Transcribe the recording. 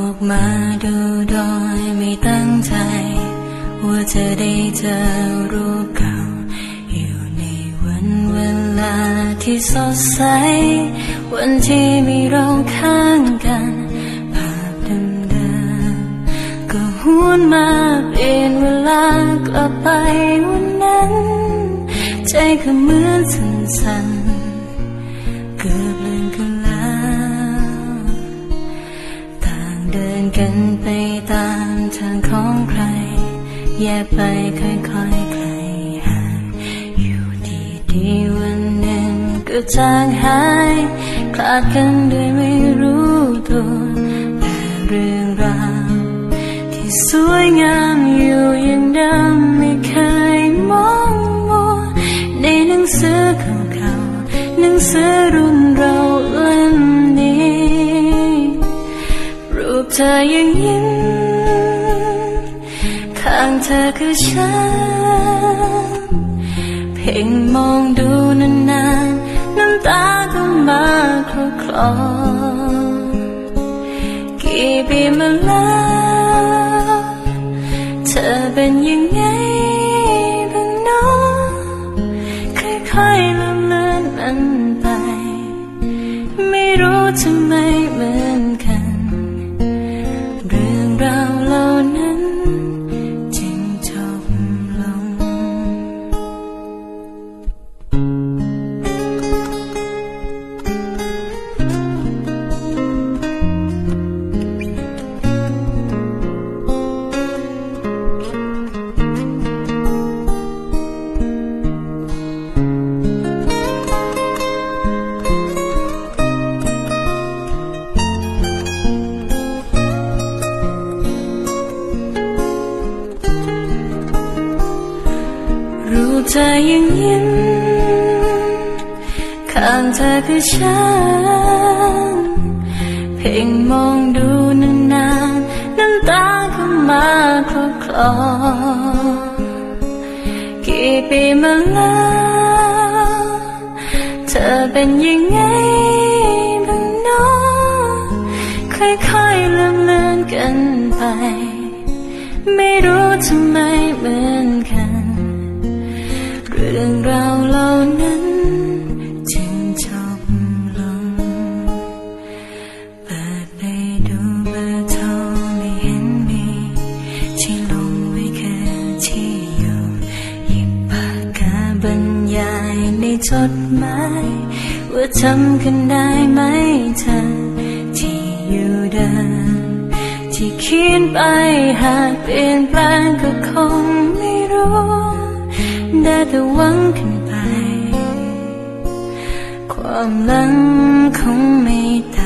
อกมาดูโดยไม่ตั้งใจว่าจะได้เจอรูปเก่าอยู่ในวันเวลาที่สดใสวันที่มีเราข้างกันภาพเดิมๆก็หวนมาเปลี่ยนเวลากลับไปวันนั้นใจก็เหมือนสั่นๆเกือบลืมกันแล้วต่างเดินกันไปตามทางของใครแยกไปค่อยๆไกลห่างอยู่ดีๆวันหนึ่งก็จางหายคลาดกันโดยไม่รู้ตัวแต่เรื่องราวที่สวยงามอยู่อย่างเดิมไม่เคยมองมัวในหนังสือเก่าๆหนังสือรุ่นเราเล่มนี้รูปเธอยังยิ้มข้างเธอคือฉันเพ่งมองดูนานๆน้ำตาก็มาคลอกี่ปีมาแล้วเธอเป็นยังไงบ้างเนาะค่อยๆลืมเลือนมันไปไม่รู้ทำไมเหมือนกันเรื่องราวเหล่านั้นรูปเธอยังยิ้มข้างเธอคือฉันเพ่งมองดูนานๆน้ำตาก็มาคลอกี่ปีมาแล้วเธอเป็นยังไงบ้างเนาะค่อยๆลืมเลือนกันไปไม่รู้ทำไมเหมือนกันเรื่องราวเหล่านั้นจึงจบลงเปิดไปดูเบอร์โทรไม่เห็นมีที่ลงไว้แค่ที่อยู่หยิบปากกาบรรยายในจดหมายว่าจำกันได้ไหมเธอที่อยู่เดิมที่เขียนไปหากเปลี่ยนแปลงก็คงไม่รู้ได้แต่หวังกันไปความหลังคงไม่ต